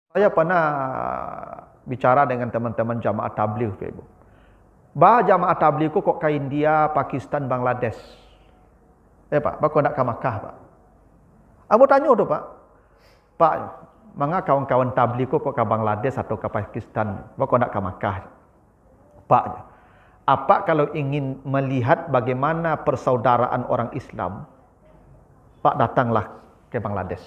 Saya pernah bicara dengan teman-teman jamaah tabligh, Pak Ibu. Jamaah tabligh kok ke India, Pakistan, Bangladesh. Pak, kok nak ke Makkah, Pak? Aku tanya tu, Pak. Pak, manga kawan-kawan tabligh kok ke Bangladesh atau ke Pakistan, kok nak ke Makkah? Pak, apa kalau ingin melihat bagaimana persaudaraan orang Islam, Pak datanglah ke Bangladesh,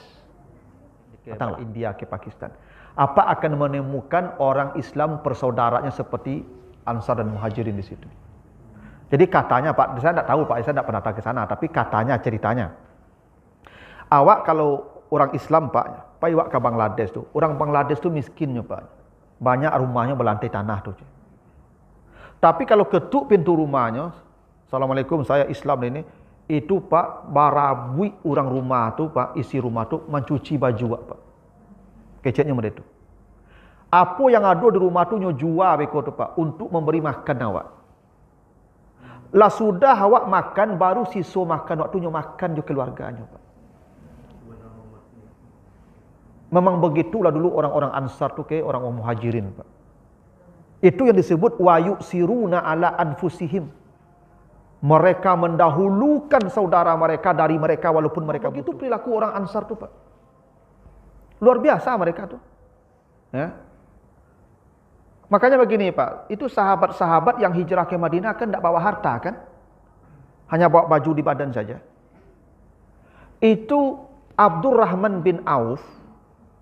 datanglah India, ke Pakistan. Apa akan menemukan orang Islam persaudaranya seperti Ansar dan Muhajirin di situ. Jadi katanya, Pak, saya tidak tahu, Pak, saya tidak pernah ke sana, tapi katanya, ceritanya, awak kalau orang Islam, Pak iwak ke Bangladesh tuh, orang Bangladesh tuh miskinnya, Pak, banyak rumahnya berlantai tanah tuh. Tapi kalau ketuk pintu rumahnya, Assalamualaikum, saya Islam ini, itu Pak, barabui orang rumah tuh, Pak, isi rumah tuh mencuci baju, Pak. Keceknya mereka itu. Apa yang ada di rumah tu jual beko tu, Pak, untuk memberi makan awak. Lah sudah awak makan, baru sisa makan waktu makan juga keluarganya, Pak. Memang begitulah dulu orang-orang Ansar tu ke orang-orang Muhajirin, Pak. Itu yang disebut wa yusiruna ala anfusihim. Mereka mendahulukan saudara mereka dari mereka walaupun mereka begitu perilaku orang Ansar tu, Pak. Luar biasa mereka tuh. Ya. Makanya begini, Pak, itu sahabat-sahabat yang hijrah ke Madinah kan tidak bawa harta kan? Hanya bawa baju di badan saja. Itu Abdurrahman bin Auf,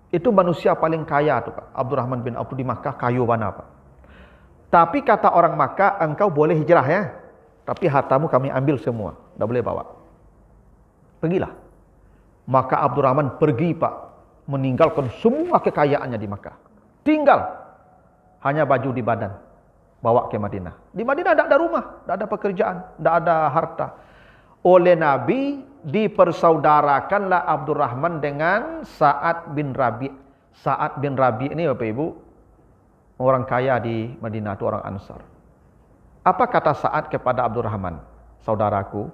itu manusia paling kaya tuh, Pak. Abdurrahman bin Auf di Makkah kayu mana, Pak. Tapi kata orang Makkah, engkau boleh hijrah ya, tapi hartamu kami ambil semua, tidak boleh bawa. Pergilah. Maka Abdurrahman pergi, Pak, meninggalkan semua kekayaannya di Makkah. Tinggal hanya baju di badan, bawa ke Madinah. Di Madinah tidak ada rumah, tidak ada pekerjaan, tidak ada harta. Oleh Nabi dipersaudarakanlah Abdurrahman dengan Sa'ad bin Rabi'. Sa'ad bin Rabi' ini Bapak Ibu, orang kaya di Madinah, itu orang Ansar. Apa kata Sa'ad kepada Abdurrahman? Saudaraku,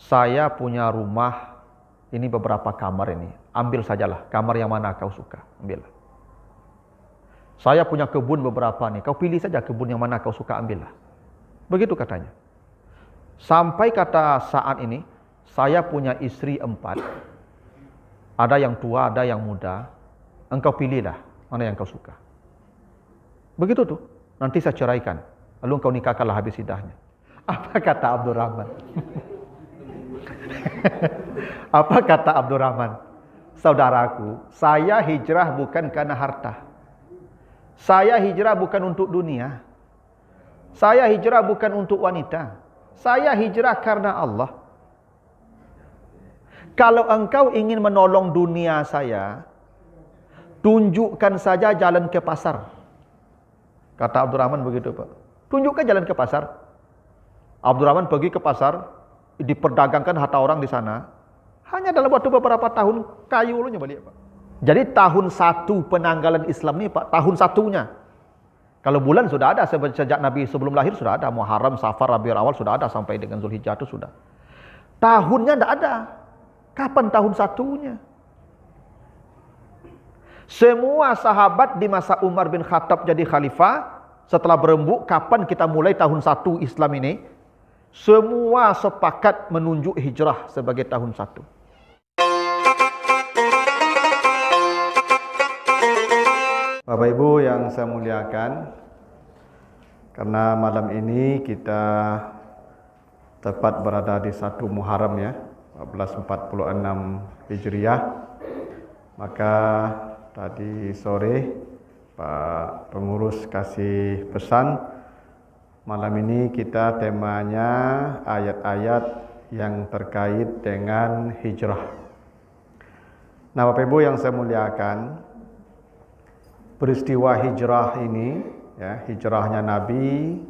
saya punya rumah, ini beberapa kamar ini. Ambil sajalah, kamar yang mana kau suka, ambillah. Saya punya kebun beberapa nih, kau pilih saja kebun yang mana kau suka, ambillah. Begitu katanya. Sampai kata Sa'ad ini, saya punya istri 4. Ada yang tua, ada yang muda. Engkau pilihlah mana yang kau suka. Begitu tuh, nanti saya ceraikan. Lalu engkau nikahkanlah habis iddahnya. Apa kata Abdurrahman? Apa kata Abdurrahman? Saudaraku, saya hijrah bukan karena harta. Saya hijrah bukan untuk dunia. Saya hijrah bukan untuk wanita. Saya hijrah karena Allah. Kalau engkau ingin menolong dunia saya, tunjukkan saja jalan ke pasar. Kata Abdurrahman begitu, Pak. Tunjukkan jalan ke pasar. Abdurrahman pergi ke pasar, diperdagangkan harta orang di sana. Hanya dalam waktu beberapa tahun, kayu lu balik, Pak. Jadi tahun 1 penanggalan Islam ini, Pak, tahun 1-nya. Kalau bulan sudah ada, sejak Nabi sebelum lahir sudah ada. Muharram, Safar, Rabiul Awal sudah ada, sampai dengan Zulhijjah itu sudah. Tahunnya tidak ada. Kapan tahun 1-nya? Semua sahabat di masa Umar bin Khattab jadi khalifah, setelah berembuk, kapan kita mulai tahun 1 Islam ini? Semua sepakat menunjuk hijrah sebagai tahun 1. Bapak Ibu yang saya muliakan, karena malam ini kita tepat berada di 1 Muharram ya, 1446 Hijriah, maka tadi sore Pak Pengurus kasih pesan, malam ini kita temanya ayat-ayat yang terkait dengan hijrah. Nah Bapak Ibu yang saya muliakan, peristiwa hijrah ini, ya, hijrahnya Nabi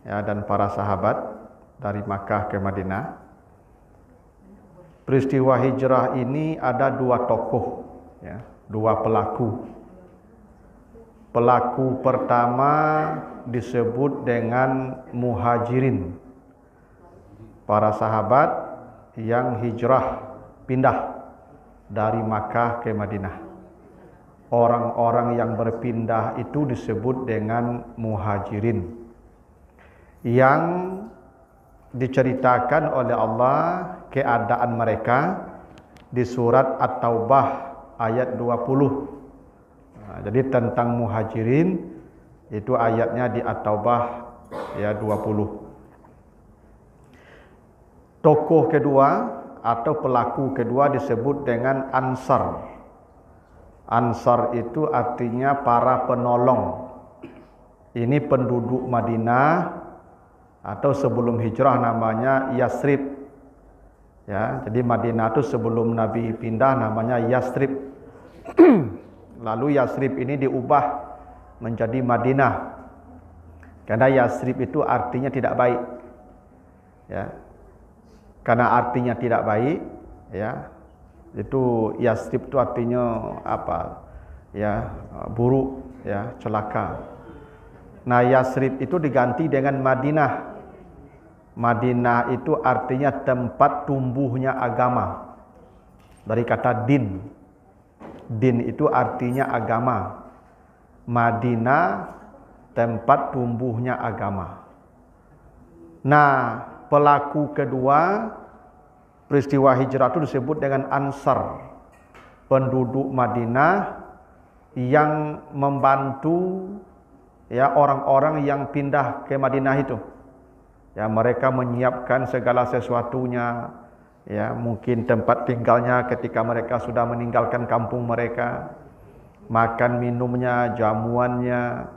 ya, dan para sahabat dari Makkah ke Madinah. Peristiwa hijrah ini ada 2 tokoh, ya, 2 pelaku. Pelaku pertama disebut dengan Muhajirin, para sahabat yang hijrah pindah dari Makkah ke Madinah. orang-orang yang berpindah itu disebut dengan muhajirin, yang diceritakan oleh Allah keadaan mereka di surat At-Taubah ayat 20. Jadi tentang muhajirin itu ayatnya di At-Taubah ya 20. Tokoh kedua atau pelaku kedua disebut dengan Ansar. Ansar itu artinya para penolong. Ini penduduk Madinah atau sebelum hijrah namanya Yasrib. Ya, jadi Madinah itu sebelum Nabi pindah namanya Yasrib. Lalu Yasrib ini diubah menjadi Madinah. Karena Yasrib itu artinya tidak baik. Ya. Karena artinya tidak baik, ya. Itu Yasrib itu artinya apa? Ya, buruk, ya, celaka. Nah, Yasrib itu diganti dengan Madinah. Madinah itu artinya tempat tumbuhnya agama. Dari kata din. Din itu artinya agama. Madinah tempat tumbuhnya agama. Nah, pelaku kedua peristiwa hijrah itu disebut dengan Ansar, penduduk Madinah yang membantu ya orang-orang yang pindah ke Madinah itu. Ya, mereka menyiapkan segala sesuatunya, ya, mungkin tempat tinggalnya ketika mereka sudah meninggalkan kampung mereka, makan minumnya, jamuannya,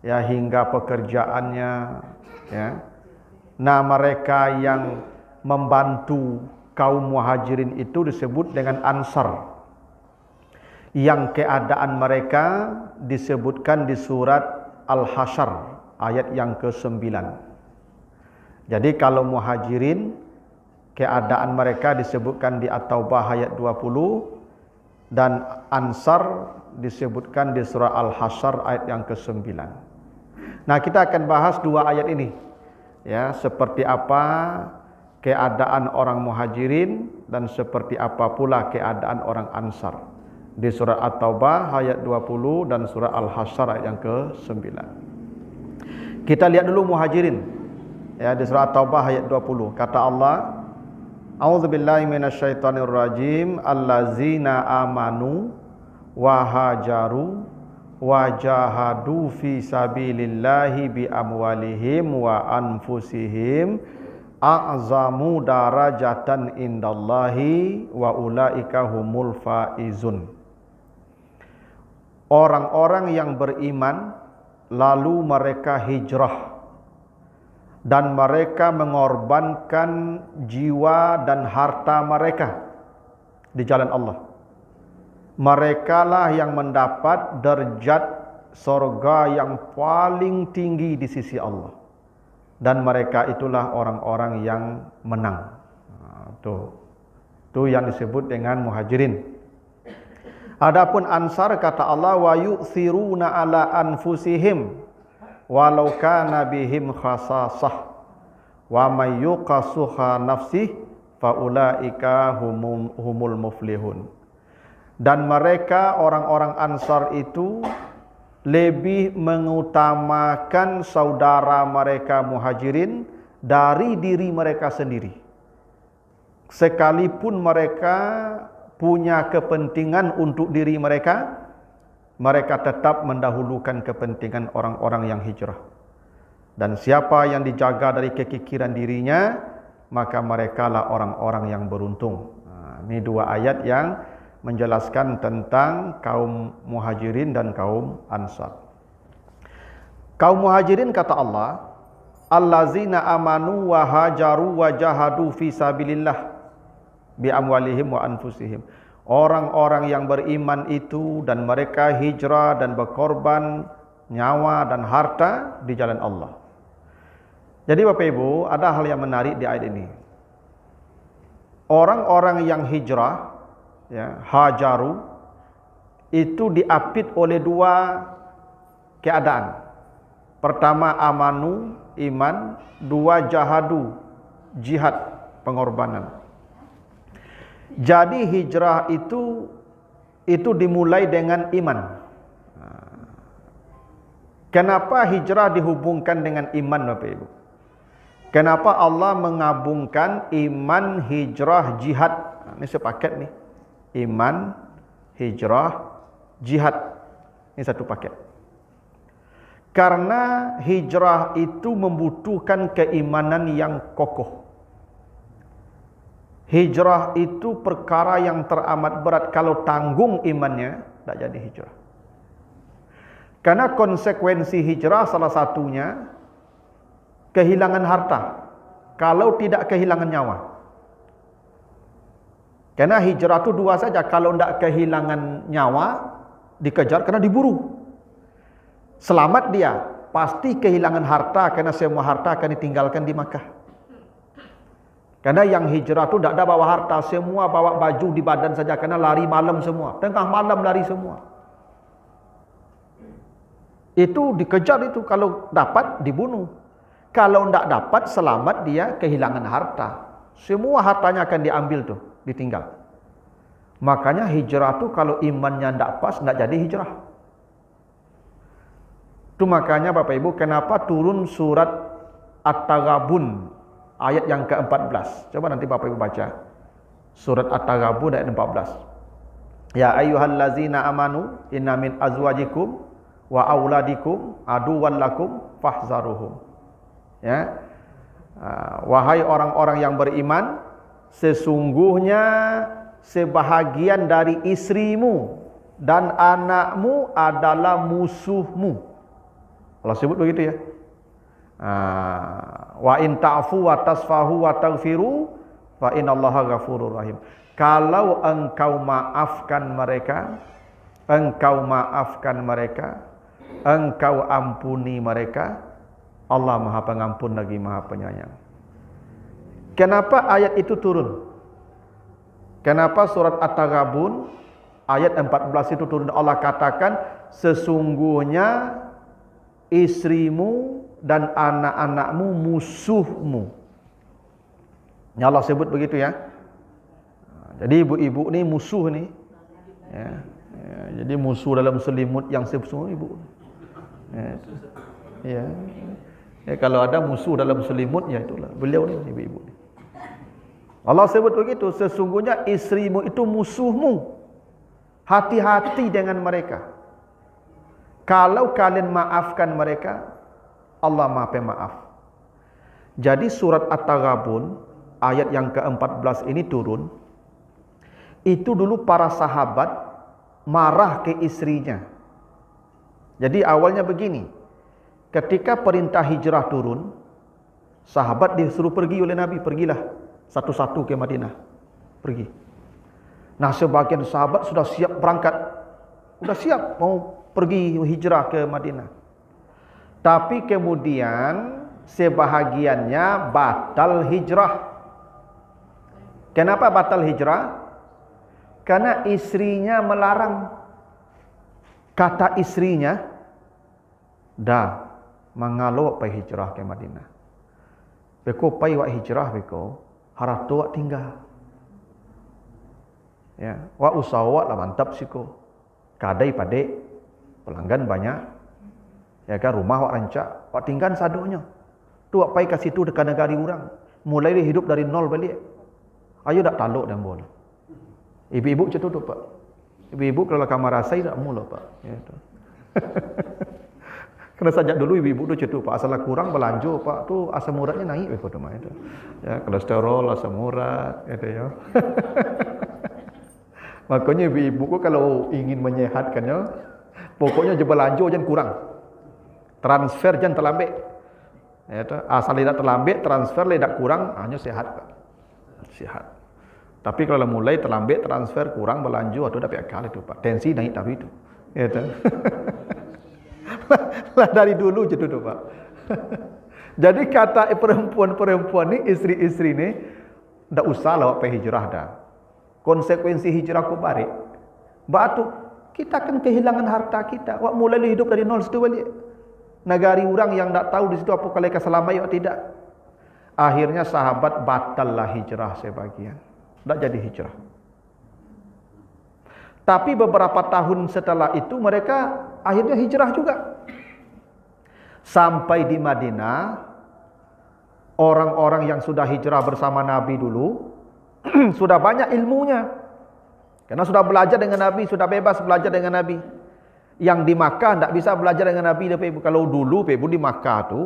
ya, hingga pekerjaannya, ya. Nah, mereka yang membantu kaum muhajirin itu disebut dengan Ansar, yang keadaan mereka disebutkan di surat Al-Hasyr ayat yang ke-9. Jadi kalau muhajirin keadaan mereka disebutkan di At-Taubah ayat 20, dan Ansar disebutkan di surah Al-Hasyr ayat yang ke-9. Nah, kita akan bahas dua ayat ini. Ya, seperti apa keadaan orang muhajirin dan seperti apa pula keadaan orang Ansar di surah At-Taubah ayat 20 dan surah Al-Hasyr ayat yang ke-9. Kita lihat dulu muhajirin. Ya, di surah At-Taubah ayat 20 kata Allah, A'udzubillahi minasyaitonirrajim, allazina amanu wa hajaru wa jahadu fi sabilillahi bi amwalihim wa anfusihim a'zamu darajatan indallahi wa ulaika humul faizun. Orang-orang yang beriman lalu mereka hijrah dan mereka mengorbankan jiwa dan harta mereka di jalan Allah. Merekalah yang mendapat derajat surga yang paling tinggi di sisi Allah. Dan mereka itulah orang-orang yang menang. Itu yang disebut dengan muhajirin. Adapun Ansar kata Allah, wa yu'thiruna ala anfusihim walau kana bihim khasasah wa may yuqasuha nafsih faulaika humul muflihun. Dan mereka orang-orang Ansar itu lebih mengutamakan saudara mereka muhajirin dari diri mereka sendiri. Sekalipun mereka punya kepentingan untuk diri mereka, mereka tetap mendahulukan kepentingan orang-orang yang hijrah. Dan siapa yang dijaga dari kekikiran dirinya, maka merekalah orang-orang yang beruntung. Ini dua ayat yang menjelaskan tentang kaum muhajirin dan kaum Ansar. Kaum muhajirin kata Allah, allazina amanu wa hajaru wa jahadu fi sabilillah bi amwalihim wa anfusihim. Orang-orang yang beriman itu dan mereka hijrah dan berkorban nyawa dan harta di jalan Allah. Jadi Bapak Ibu, ada hal yang menarik di ayat ini. Orang-orang yang hijrah, ya, hajaru, itu diapit oleh dua keadaan. Pertama amanu, iman. Dua jahadu, jihad, pengorbanan. Jadi hijrah itu dimulai dengan iman. Kenapa hijrah dihubungkan dengan iman, Bapak Ibu? Kenapa Allah menggabungkan iman, hijrah, jihad? Ini sepaket nih. Iman, hijrah, jihad. Ini satu paket. Karena hijrah itu membutuhkan keimanan yang kokoh. Hijrah itu perkara yang teramat berat. Kalau tanggung imannya, tak jadi hijrah. Karena konsekuensi hijrah salah satunya kehilangan harta. Kalau tidak kehilangan nyawa. Karena hijrah itu dua saja. Kalau tidak kehilangan nyawa, dikejar karena diburu. Selamat dia, pasti kehilangan harta karena semua harta akan ditinggalkan di Makkah. Karena yang hijrah itu tidak ada bawa harta, semua bawa baju di badan saja karena lari malam semua. Tengah malam lari semua. Itu dikejar itu, kalau dapat dibunuh. Kalau tidak dapat selamat dia kehilangan harta. Semua hartanya akan diambil tuh, ditinggal. Makanya hijrah itu kalau imannya tidak pas, tidak jadi hijrah. Itu makanya Bapak Ibu, kenapa turun surat At-Taghabun ayat yang ke-14. Coba nanti Bapak Ibu baca. Surat At-Taghabun ayat 14. Ya ayyuhallazina amanu inna min azwajikum wa auladikum aduwwan lakum fahzaruhum. Ya. Wahai orang-orang yang beriman, sesungguhnya sebahagian dari istrimu dan anakmu adalah musuhmu. Allah sebut begitu ya. Wa in ta'fu wa tasfahu wa taghfiru fa innallaha ghafurur rahim. Kalau engkau maafkan mereka, engkau ampuni mereka, Allah Maha Pengampun lagi Maha Penyayang. Kenapa ayat itu turun? Kenapa surat At-Taghabun ayat 14 itu turun? Allah katakan sesungguhnya istrimu dan anak-anakmu musuhmu. Ya, Allah sebut begitu ya. Jadi ibu-ibu ni musuh ni. Ya, jadi musuh dalam selimut yang sesungguhnya ibu. Ya. Ya, kalau ada musuh dalam selimut, ya itulah beliau ni, ibu-ibu ni. Allah sebut begitu, sesungguhnya istrimu itu musuhmu. Hati-hati dengan mereka. Kalau kalian maafkan mereka, Allah Maha Pemaaf. Jadi surat At-Taghabun ayat yang ke-14 ini turun. Itu dulu para sahabat marah ke istrinya. Jadi awalnya begini. Ketika perintah hijrah turun, sahabat disuruh pergi oleh Nabi, pergilah satu-satu ke Madinah. Pergi. Nah, sebagian sahabat sudah siap berangkat. Sudah siap mau pergi hijrah ke Madinah. Tapi kemudian sebahagiannya batal hijrah. Kenapa batal hijrah? Karena istrinya melarang. Kata istrinya, dah mangalo pai hijrah ke Madinah. Beko pai wak hijrah beko, harap tu wak tinggal. Ya, wak usaha wak lah mantap siko. Kadai padek pelanggan banyak, ya kan, rumah wak rancak, wak tinggal sadonya. Tu wak pai ke situ dekat negari orang, mulai dia hidup dari nol balik. Ayo dak taluk dan bola. Ibu-ibu macam tu Pak. Ibu-ibu kalau kamar rasai tak mula Pak. Ya tu. Kena sajak dulu ibu-ibu tu macam tu Pak. Asal kurang belanja Pak, tu asam uratnya naik begitu mah itu. Ya, kolesterol, asam urat, gitu ya. Makanya ibu-ibu kalau ingin menyehatkannya, pokoknya je belanja jangan kurang. Transfer jangan terlambat. Ya, asal tidak terlambat, transfer tidak kurang, hanya sehat Pak. Sehat. Tapi kalau mulai terlambat, transfer kurang, belanja, itu dah akal itu Pak. Tensi naik tapi itu. Ya, lah dari dulu je tu Pak. Jadi kata perempuan-perempuan ni, istri-istri ni, tak usah lah pergi hijrah dah. Konsekuensi hijrah ku balik. Batu kita akan kehilangan harta kita. Wak mulai hidup dari nol situ balik. Negari orang yang tak tahu di situ apa kali keselamat atau tidak. Akhirnya sahabat batallah hijrah sebagian. Tak jadi hijrah. Tapi beberapa tahun setelah itu mereka akhirnya hijrah juga. Sampai di Madinah, orang-orang yang sudah hijrah bersama Nabi dulu, sudah banyak ilmunya. Karena sudah belajar dengan Nabi, sudah bebas belajar dengan Nabi. Yang di Makkah tidak bisa belajar dengan Nabi. Kalau dulu di Makkah tu,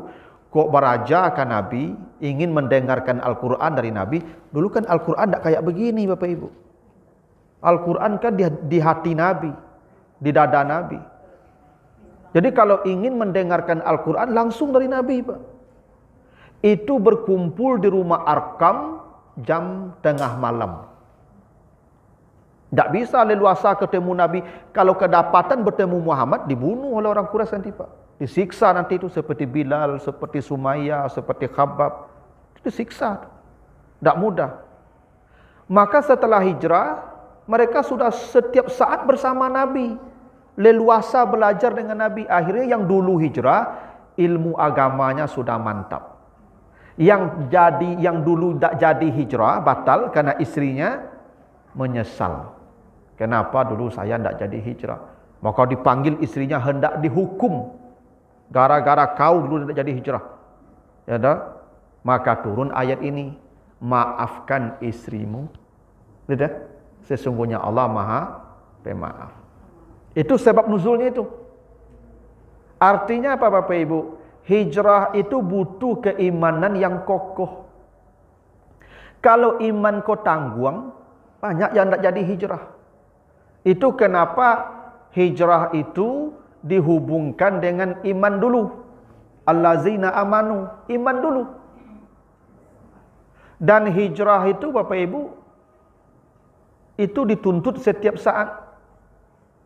kok beraja kan Nabi, ingin mendengarkan Al-Quran dari Nabi. Dulu kan Al-Quran tidak kayak begini Bapak Ibu. Al-Quran kan di hati Nabi, di dada Nabi. Jadi kalau ingin mendengarkan Al-Quran langsung dari Nabi Pak. Itu berkumpul di rumah Arkam jam tengah malam. Tak bisa leluasa ketemu Nabi. Kalau kedapatan bertemu Muhammad, dibunuh oleh orang Quraisy nanti Pak. Disiksa nanti itu seperti Bilal, seperti Sumayyah, seperti Khabbab. Disiksa. Tak mudah. Maka setelah hijrah, mereka sudah setiap saat bersama Nabi. Leluasa belajar dengan Nabi. Akhirnya yang dulu hijrah, ilmu agamanya sudah mantap. Yang dulu tak jadi hijrah, batal karena istrinya menyesal. Kenapa dulu saya tidak jadi hijrah? Maka dipanggil istrinya hendak dihukum. Gara-gara kau dulu tidak jadi hijrah. Ya dah? Maka turun ayat ini. Maafkan istrimu. Tidak? Sesungguhnya Allah Maha Pemaaf. Itu sebab nuzulnya itu. Artinya apa Bapak Ibu? Hijrah itu butuh keimanan yang kokoh. Kalau iman kau tangguang, banyak yang tidak jadi hijrah. Itu kenapa hijrah itu dihubungkan dengan iman dulu. Allazina amanu, iman dulu. Dan hijrah itu Bapak Ibu, itu dituntut setiap saat.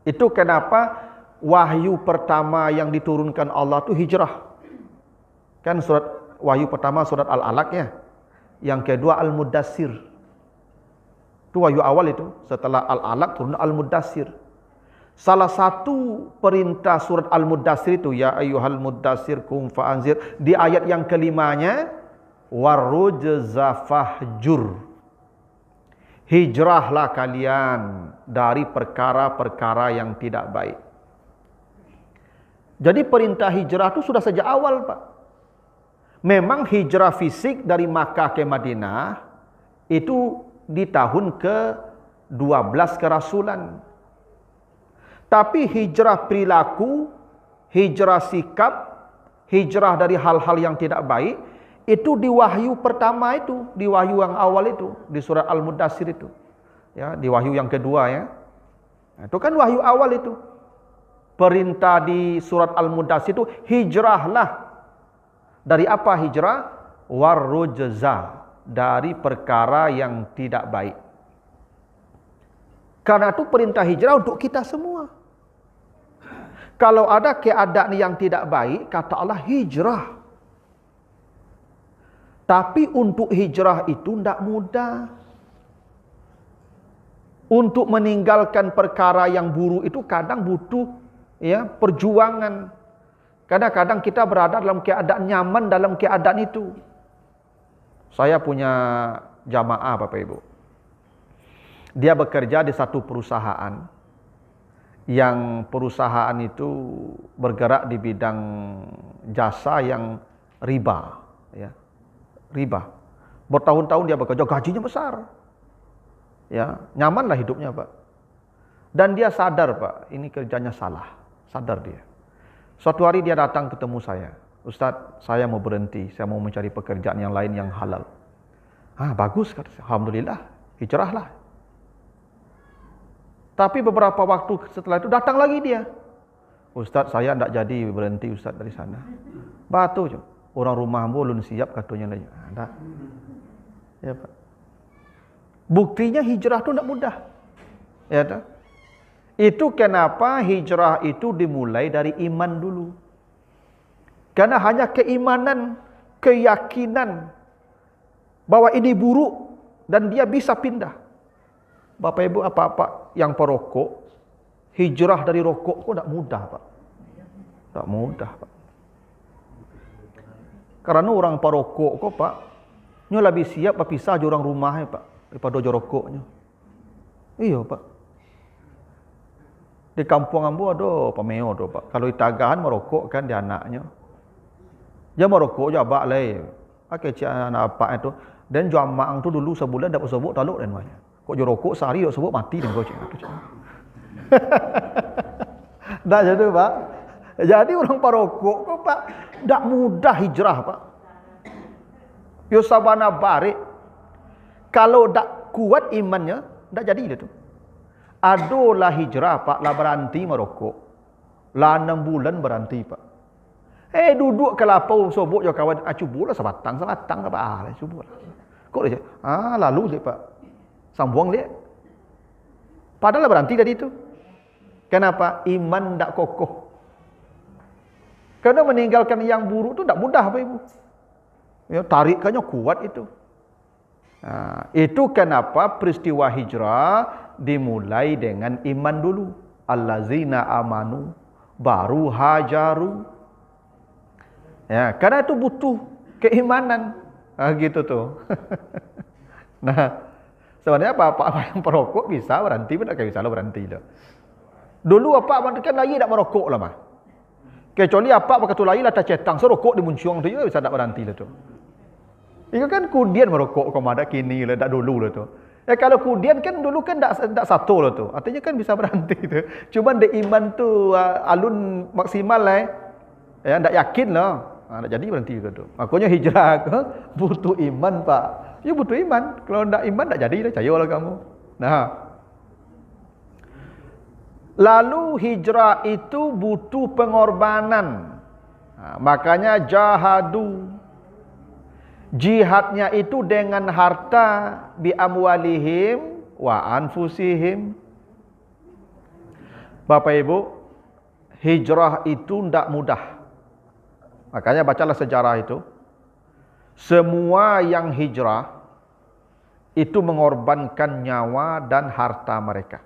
Itu kenapa wahyu pertama yang diturunkan Allah itu hijrah. Kan surat wahyu pertama surat Al-Alaq ya. Yang kedua Al-Mudassir. Itu wahyu awal itu. Setelah Al-Alaq turun Al-Mudassir. Salah satu perintah surat Al-Mudassir itu, ya ayyuhal mudassir kum fa'anzir, di ayat yang kelimanya, warujza fahjur. Hijrahlah kalian dari perkara-perkara yang tidak baik. Jadi perintah hijrah itu sudah sejak awal Pak. Memang hijrah fisik dari Makkah ke Madinah itu di tahun ke-12 kerasulan. Tapi hijrah perilaku, hijrah sikap, hijrah dari hal-hal yang tidak baik, itu di wahyu pertama itu, di wahyu yang awal itu, di surat Al-Mudassir itu. Ya, di wahyu yang kedua ya. Nah, itu kan wahyu awal itu. Perintah di surat Al-Mudassir itu, hijrahlah. Dari apa hijrah? Warrujza, dari perkara yang tidak baik. Karena itu perintah hijrah untuk kita semua. Kalau ada keadaan yang tidak baik, kata Allah hijrah. Tapi untuk hijrah itu tidak mudah. Untuk meninggalkan perkara yang buruk itu kadang butuh ya perjuangan. Kadang-kadang kita berada dalam keadaan nyaman dalam keadaan itu. Saya punya jamaah Bapak Ibu. Dia bekerja di satu perusahaan. Yang perusahaan itu bergerak di bidang jasa yang riba. Ya. Riba. Bertahun-tahun dia bekerja, gajinya besar. Ya, nyamanlah hidupnya Pak. Dan dia sadar Pak, ini kerjanya salah. Sadar dia. Suatu hari dia datang ketemu saya. Ustaz, saya mau berhenti. Saya mau mencari pekerjaan yang lain yang halal. Bagus kata saya. Alhamdulillah, hijrahlah. Tapi beberapa waktu setelah itu datang lagi dia. Ustaz, saya tidak jadi berhenti Ustaz dari sana. Batu je. Orang rumahmu belum siap katanya lagi. Tak. Ya Pak. Buktinya hijrah itu tidak mudah. Ya tak? Itu kenapa hijrah itu dimulai dari iman dulu. Karena hanya keimanan, keyakinan bahwa ini buruk dan dia bisa pindah. Bapak Ibu apa-apa yang perokok, hijrah dari rokok kok tidak mudah Pak. Tak mudah Pak. Karena orang perokok kok Pak, nyo lebih siap berpisah dari orang rumahnya Pak daripada dari rokoknya. Iya Pak. Di kampung ambo ada pameo tu Pak. Kalau di Tagahan merokok kan di anaknya. Dia merokok je abak lai. Pakai anak apa itu. Dan jual maang tu dulu sebulan dapat sebut taluk dan banyak. Kok jual rokok sehari dapat sebut mati dan kau cik. Dah jadi Pak. Jadi orang parokok Pak tak mudah hijrah Pak. Yo sabana barik. Kalau tak kuat imannya, tak jadi dia tu. Adolah hijrah Pak, lah berhenti merokok. Lah 6 bulan berhenti Pak. Duduk ke lapau sobok jo kawan, cubulah sebatang apa lah cubulah. Kok dia? Lalu dia Pak. Sambung dia. Padahal berhenti tadi itu. Kenapa? Iman tak kokoh. Karena meninggalkan yang buruk tu tak mudah Pak Ibu. Ya, tarikannya kuat itu. Itu kenapa peristiwa hijrah dimulai dengan iman dulu. Allazina amanu baru hajaru. Ya, karena itu butuh keimanan. Gitu tuh. Nah, sebenarnya apa yang perokok bisa berhenti pun tak bisa lah berhenti lah. Dulu apa kan lagi tak merokok lah mah. Kecuali apa tu lagi lah tak cetang serokok di muncung tu bisa tak berhenti lah tu. Itu kan kemudian merokok kau ada kini lah tak dulu lah tu. Kalau kemudian kan dulu kan tak satu lah tu. Artinya kan bisa berhenti tu. Cuma de iman tu alun maksimal lah. Ya tak yakin lah. Tak jadi berhenti ke tu. Makanya hijrah ke butuh iman Pak. Ya butuh iman. Kalau tak iman tak jadi dah, percayalah kamu. Nah. Lalu hijrah itu butuh pengorbanan. Makanya jahadu. Jihadnya itu dengan harta bi amwalihim wa anfusihim. Bapak Ibu, hijrah itu tidak mudah. Makanya bacalah sejarah itu. Semua yang hijrah itu mengorbankan nyawa dan harta mereka.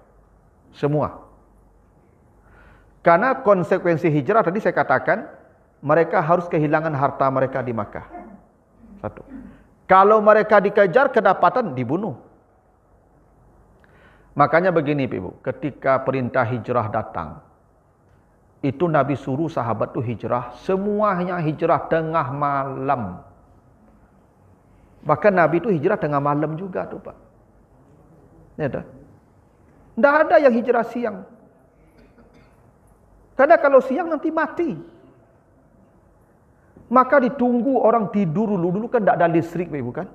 Semua. Karena konsekuensi hijrah tadi saya katakan, mereka harus kehilangan harta mereka di Makkah. Satu. Kalau mereka dikejar, kedapatan, dibunuh. Makanya begini Ibu, ketika perintah hijrah datang, itu Nabi suruh sahabat tu hijrah, semuanya hijrah tengah malam. Bahkan Nabi tu hijrah tengah malam juga tu Pak. Ya dah. Tak ada yang hijrah siang. Karena kalau siang nanti mati. Maka ditunggu orang tidur dulu. Dulu kan tak ada listrik Ibu kan.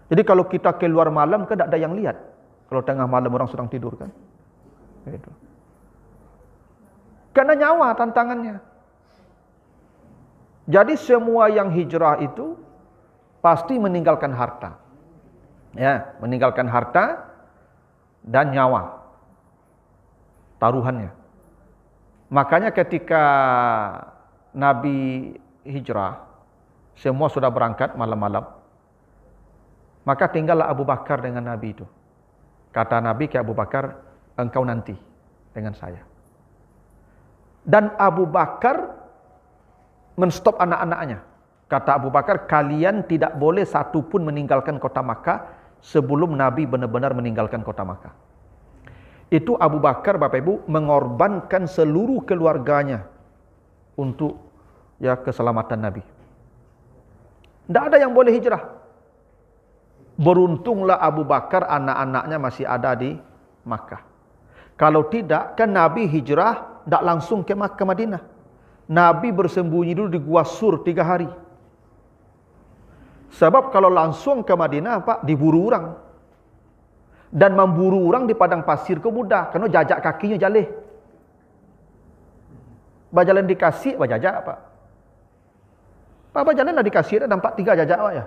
Jadi kalau kita keluar malam kan tak ada yang lihat. Kalau tengah malam orang sedang tidur kan. Itu. Karena nyawa tantangannya. Jadi semua yang hijrah itu pasti meninggalkan harta. Ya, meninggalkan harta dan nyawa. Taruhannya. Makanya ketika Nabi hijrah, semua sudah berangkat malam-malam. Maka tinggallah Abu Bakar dengan Nabi itu. Kata Nabi ke Abu Bakar, engkau nanti dengan saya. Dan Abu Bakar menstop anak-anaknya. Kata Abu Bakar, kalian tidak boleh satu pun meninggalkan kota Makkah sebelum Nabi benar-benar meninggalkan kota Makkah. Itu Abu Bakar, Bapak Ibu, mengorbankan seluruh keluarganya untuk keselamatan Nabi. Tidak ada yang boleh hijrah. Beruntunglah Abu Bakar, anak-anaknya masih ada di Makkah. Kalau tidak, kan Nabi hijrah tak langsung ke Madinah. Nabi bersembunyi dulu di Gua Sur 3 hari. Sebab kalau langsung ke Madinah Pak, diburu orang. Dan memburu orang di padang pasir ke mudah. Kerana jajak kakinya jalih. Berjalan dikasih, berjajak Pak. Pak berjalanlah dikasih, nampak 3 jajak Pak ya.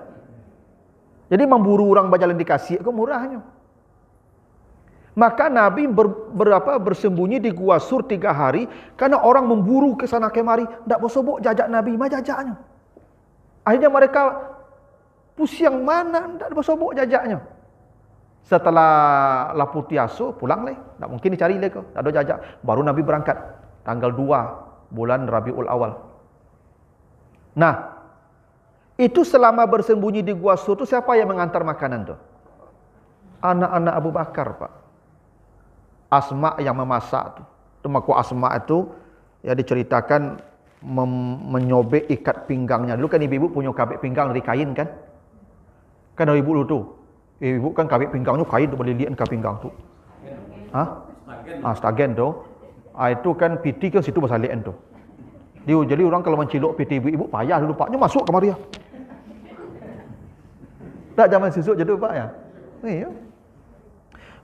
Jadi memburu orang berjalan dikasih ke murahnya. Maka Nabi bersembunyi di Gua Sur 3 hari. Karena orang memburu ke sana kemari. Tak bersobok jajak Nabi. Mana jajaknya? Akhirnya mereka pusing mana. Tak bersobok jajaknya. Setelah lapu tiaso, pulang leh. Tak mungkin dicari leh. Tak ada jajak. Baru Nabi berangkat. Tanggal 2 bulan Rabiul Awal. Nah. Itu selama bersembunyi di Gua Sur itu siapa yang mengantar makanan tu? Anak-anak Abu Bakar Pak. Asma yang memasak tu. Itu maku Asma itu ya diceritakan menyobek ikat pinggangnya. Dulu kan ibu-ibu punya kabik pinggang dari kain kan? Kan dari ibu dulu tu. Ibu kan kabik pinggangnya kain tu, boleh lihat ke pinggang tu. Stagen tu. Itu kan piti kan situ bersalian tu. Jadi orang kalau mencilok piti ibu payah dulu paknya masuk ke Maria. Tak zaman susuk je tu pak ya. Iya.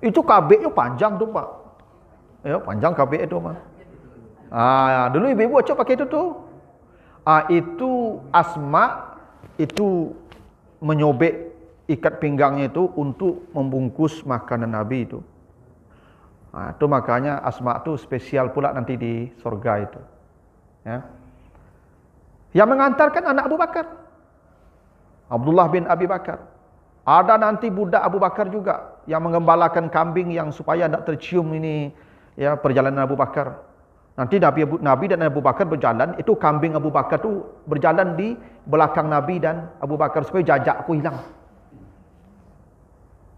Itu kabiknya panjang tu pak. Ya, panjang kabik itu mah. Dulu ibu-ibu acok pakai itu tu. Itu Asma itu menyobek ikat pinggangnya itu untuk membungkus makanan Nabi itu. Itu makanya Asma itu spesial pula nanti di surga itu. Ya. Yang mengantarkan anak Abu Bakar, Abdullah bin Abi Bakar. Ada nanti budak Abu Bakar juga yang mengembalakan kambing yang supaya tidak tercium ini ya perjalanan Abu Bakar. Nanti Nabi dan Abu Bakar berjalan, itu kambing Abu Bakar tu berjalan di belakang Nabi dan Abu Bakar supaya jajakku hilang.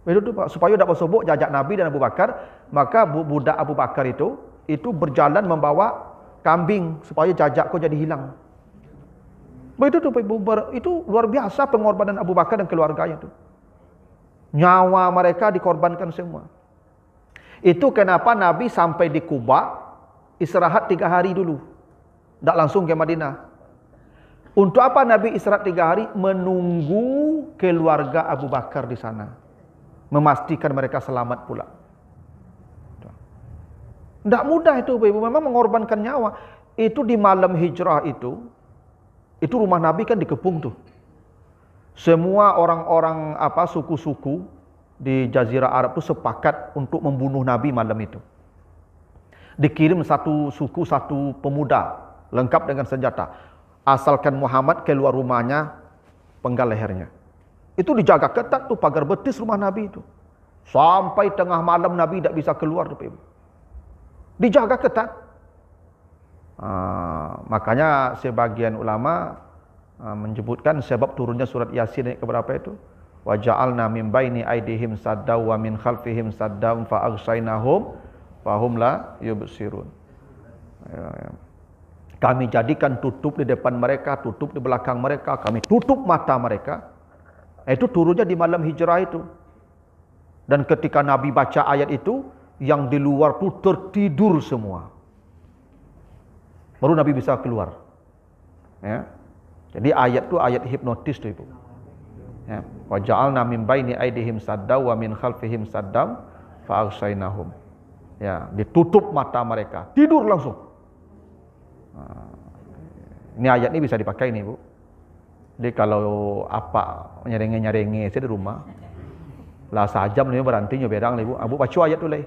Itu tu Pak, supaya tidak bersobok jajak Nabi dan Abu Bakar, maka budak Abu Bakar itu berjalan membawa kambing supaya jajakku jadi hilang. Begitu tu Pak Ibu, itu luar biasa pengorbanan Abu Bakar dan keluarganya tu. Nyawa mereka dikorbankan semua. Itu kenapa Nabi sampai di Kuba istirahat 3 hari dulu. Tak langsung ke Madinah. Untuk apa Nabi istirahat 3 hari? Menunggu keluarga Abu Bakar di sana. Memastikan mereka selamat pula. Tak mudah itu Ibu, memang mengorbankan nyawa. Itu di malam hijrah itu rumah Nabi kan dikepung tuh. Semua orang-orang suku-suku di Jazirah Arab itu sepakat untuk membunuh Nabi malam itu. Dikirim satu suku, satu pemuda lengkap dengan senjata. Asalkan Muhammad keluar rumahnya, penggal lehernya. Itu dijaga ketat tuh pagar betis rumah Nabi itu. Sampai tengah malam Nabi tidak bisa keluar tuh, Ibu. Dijaga ketat. Makanya sebagian ulama menyebutkan sebab turunnya surat Yasin ayat keberapa itu? Wa ja'alna min baini aydihim saddaw wa min khalfihim saddaw fa aghshaynahum fahum la yubsirun. Kami jadikan tutup di depan mereka, tutup di belakang mereka, kami tutup mata mereka. Itu turunnya di malam hijrah itu. Dan ketika Nabi baca ayat itu, yang di luar itu tertidur semua. Baru Nabi bisa keluar. Ya. Jadi ayat itu ayat hipnotis tu Ibu. Ya. Wa ja'alna min baini aydihim saddaw wa min khalfihim saddaw fa aghshaynahum. Ya, ditutup mata mereka, tidur langsung. Ini ayat ini bisa dipakai nih, Bu. Jadi kalau apa nyerenge-nyerenge di rumah, lah sajam ni berhenti nyo bedang nih, Bu. Abu baca ayat tu leh.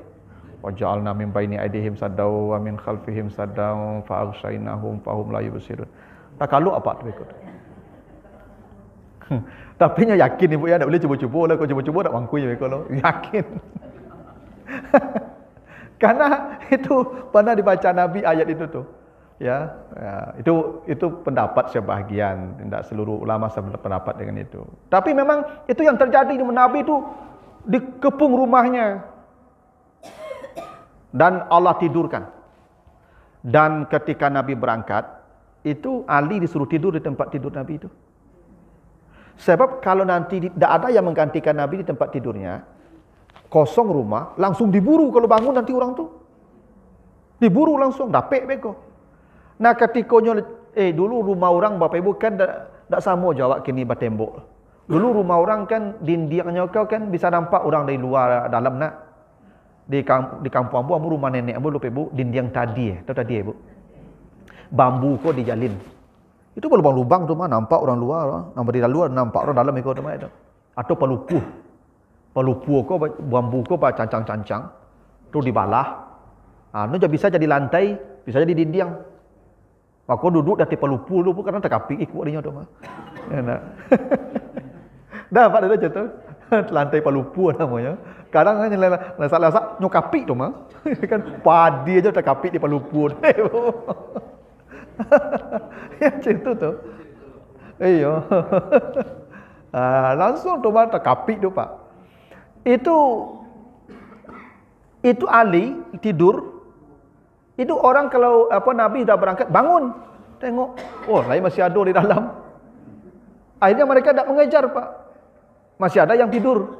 Wa ja'alna min baini aydihim saddaw wa min khalfihim saddaw fa aghshaynahum fahum la yubsirun. Tak kalau apa tu ikut. Tapi nya yakin Ibu ya, tak boleh cuba-cuba lah. Kau cuba-cuba tak mampu je kalau yakin. Karena itu pernah dibaca Nabi ayat itu tuh. Ya, itu pendapat sebahagian, tidak seluruh ulama sependapat dengan itu. Tapi memang itu yang terjadi di Nabi itu dikepung rumahnya. Dan Allah tidurkan. Dan ketika Nabi berangkat, itu Ali disuruh tidur di tempat tidur Nabi itu. Sebab kalau nanti tidak ada yang menggantikan Nabi di tempat tidurnya, kosong rumah, langsung diburu kalau bangun nanti orang tu. Diburu langsung, dapet beko. Nah ketikanya, dulu rumah orang Bapak Ibu kan tak sama jawab kini bertembok. Dulu rumah orang kan dindingnya kau kan bisa nampak orang dari luar dalam nak. Di kampung Ambu rumah nenek Ambu Bapak Ibu, dinding tadi tahu tadi Ibu. Bambu kau dijalin. Itu lubang-lubang tu mah nampak orang luar, nampak di luar nampak orang dalam ikut tu mah itu. Atau pelupuh. Pelupuh kau bambu kau cancang-cancang tu dibalah. Nu bisa jadi lantai, bisa jadi dinding. Maka duduk di pelupuh lu karena terkapik ikut dia tu mah. Enak. Dapat ada je tu. Lantai pelupuh namanya. Kadang kan lasak-lasak nyokapik tu mah. Kan padi aja terkapik di pelupuh. Ya cerita tu. Iyo. Langsung tu mah terkapik tu Pak. Itu Ali tidur. Itu orang kalau Nabi dah berangkat bangun. Tengok, oh lain masih ada di dalam. Akhirnya mereka tak mengejar Pak. Masih ada yang tidur.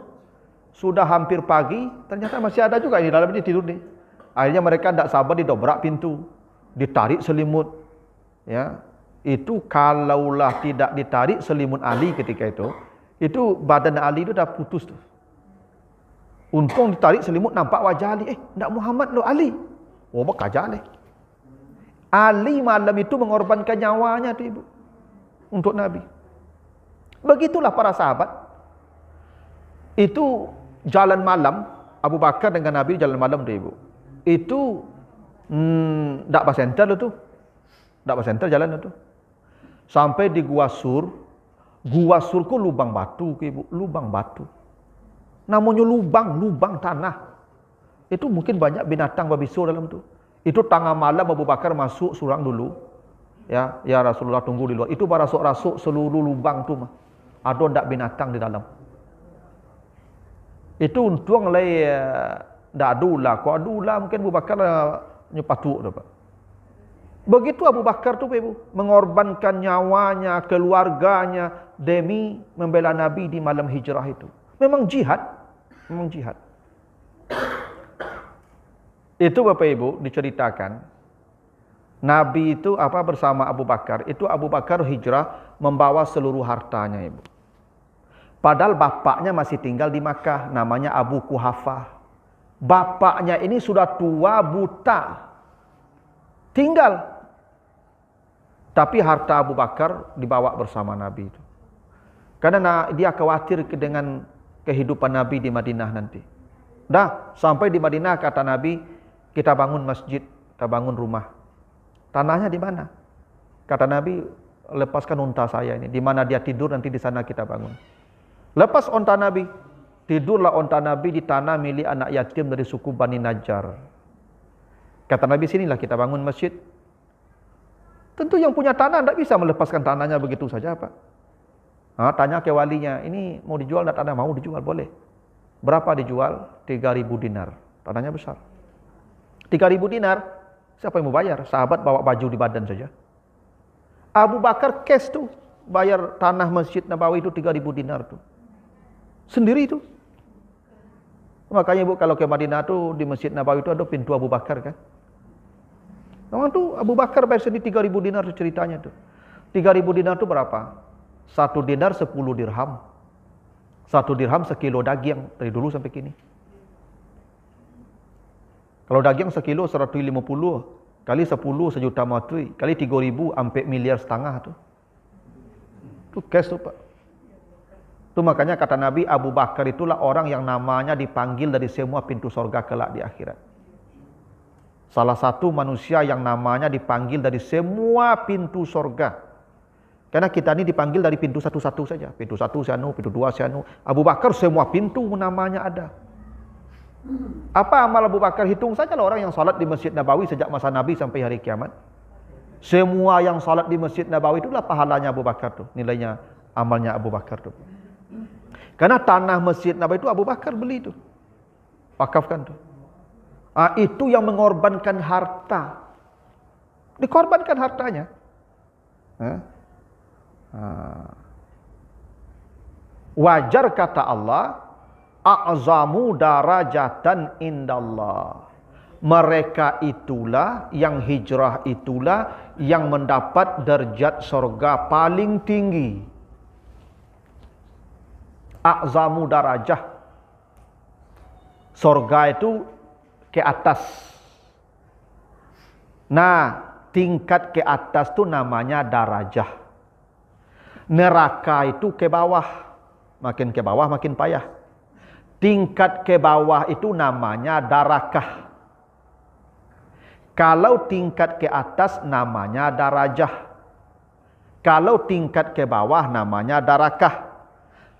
Sudah hampir pagi, ternyata masih ada juga di dalam ini tidur nih. Akhirnya mereka tak sabar didobrak pintu, ditarik selimut. Ya, itu kalaulah tidak ditarik selimut Ali ketika itu badan Ali itu dah putus tuh. Untung ditarik selimut nampak wajah Ali. Nak Muhammad lo Ali. Oh bakaja ni. Ali malam itu mengorbankan nyawanya tu ibu untuk Nabi. Begitulah para sahabat. Itu jalan malam Abu Bakar dengan Nabi jalan malam tu ibu. Itu tak pasenter tu. Tak pasenter jalan tu. Sampai di Gua Sur. Gua Sur ku lubang batu ke ibu, lubang batu. Namanya lubang tanah. Itu mungkin banyak binatang babiso dalam tu. Itu tengah malam Abu Bakar masuk surang dulu. Ya Rasulullah tunggu di luar. Itu barasuk-rasuk seluruh lubang tu mah. Ada ndak binatang di dalam. Itu untung lay ndak adulah. Kau adulah mungkin Abu Bakar nyepatuk tu Pak. Begitu Abu Bakar tu ibu mengorbankan nyawanya, keluarganya demi membela Nabi di malam hijrah itu. Memang jihad, memang jihad. Itu Bapak Ibu diceritakan Nabi itu bersama Abu Bakar. Itu Abu Bakar hijrah membawa seluruh hartanya ibu. Padahal bapaknya masih tinggal di Makkah, namanya Abu Kuhafah. Bapaknya ini sudah tua buta. Tinggal. Tapi harta Abu Bakar dibawa bersama Nabi itu. Karena dia khawatir dengan kehidupan Nabi di Madinah nanti. Dah, sampai di Madinah kata Nabi, kita bangun masjid, kita bangun rumah. Tanahnya di mana? Kata Nabi, lepaskan unta saya ini. Di mana dia tidur nanti di sana kita bangun. Lepas unta Nabi, tidurlah unta Nabi di tanah milik anak yatim dari suku Bani Najjar. Kata Nabi, sinilah kita bangun masjid. Tentu yang punya tanah tidak bisa melepaskan tanahnya begitu saja Pak. Tanya ke walinya, ini mau dijual tidak tanah? Mau dijual, boleh. Berapa dijual? 3.000 dinar. Tanahnya besar. 3.000 dinar, siapa yang mau bayar? Sahabat bawa baju di badan saja. Abu Bakar cash tuh, bayar tanah Masjid Nabawi itu 3.000 dinar tuh. Sendiri itu. Makanya ibu kalau ke Madinah tuh di Masjid Nabawi itu ada pintu Abu Bakar kan. Memang tuh Abu Bakar bayar sendiri 3.000 dinar tuh ceritanya tuh. 3.000 dinar tuh berapa? 1 dinar 10 dirham. 1 dirham sekilo daging dari dulu sampai kini. Kalau daging sekilo 150 kali 10 sejuta matui kali 3.000 sampai miliar setengah tuh. Itu cash tuh Pak. Itu makanya kata Nabi Abu Bakar itulah orang yang namanya dipanggil dari semua pintu surga kelak di akhirat. Salah satu manusia yang namanya dipanggil dari semua pintu surga. Karena kita ini dipanggil dari pintu satu-satu saja. Pintu 1 sianu, pintu 2 sianu. Abu Bakar semua pintu namanya ada. Apa amal Abu Bakar? Hitung saja lah orang yang salat di Masjid Nabawi sejak masa Nabi sampai hari kiamat. Semua yang salat di Masjid Nabawi itulah pahalanya Abu Bakar tuh. Nilainya amalnya Abu Bakar tuh. Karena tanah Masjid Nabawi itu Abu Bakar beli tuh. Wakafkan tuh. Itu yang mengorbankan harta. Dikorbankan hartanya. Wajar kata Allah, a'zamu darajatan indallah. Mereka itulah yang hijrah itulah yang mendapat derajat surga paling tinggi. A'zamu darajah. Surga itu ke atas. Nah, tingkat ke atas itu namanya darajah. Neraka itu ke bawah. Makin ke bawah makin payah. Tingkat ke bawah itu namanya darakah. Kalau tingkat ke atas namanya darajah. Kalau tingkat ke bawah namanya darakah.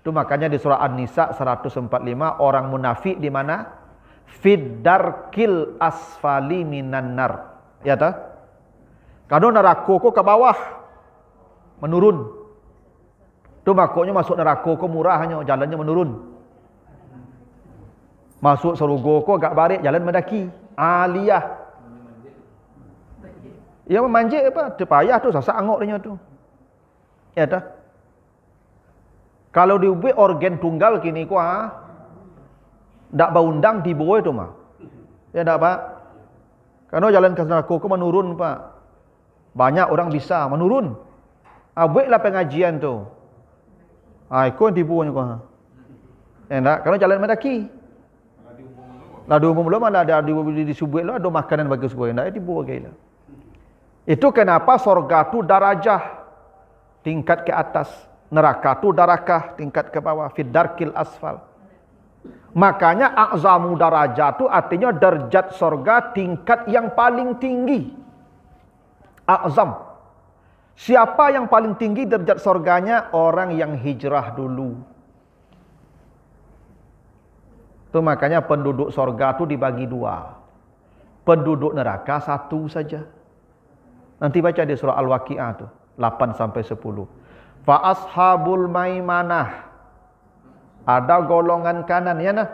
Itu makanya di surah An-Nisa 145 orang munafik di mana? Fiddarkil asfali minan nar. Ya tak? Kalau neraka kok ke bawah menurun. Itu makanya masuk neraka kok murah hanya jalannya menurun. Masuk surga kok agak barik jalan mendaki. Aliyah. Yang memanjik apa? Terpayah tu, sasak angok dia tu. Ya dah. Kalau diubik organ tunggal kini kuah, dak baundang di bawah itu mah. Ya dak Pak. Karena jalan ke neraka ku menurun Pak. Banyak orang bisa menurun. Abiklah pengajian tu. Ikut di bawahnya kuah. Ya dak. Karena jalan mendaki. Ladu umum belum ada di subuh lo ada makanan bagus gue. Ndak di bawah gila. Itu kenapa sorga tu darajah tingkat ke atas. Neraka tu darakah tingkat ke bawah, fidarkil asfal. Makanya a'zamu darajat tu artinya derajat surga tingkat yang paling tinggi. A'zam. Siapa yang paling tinggi derajat surganya? Orang yang hijrah dulu. Tu makanya penduduk surga tu dibagi dua. Penduduk neraka satu saja. Nanti baca di surah Al-Waqi'ah tu 8 sampai 10. Fa ashabul maimanah, ada golongan kanan ya nah.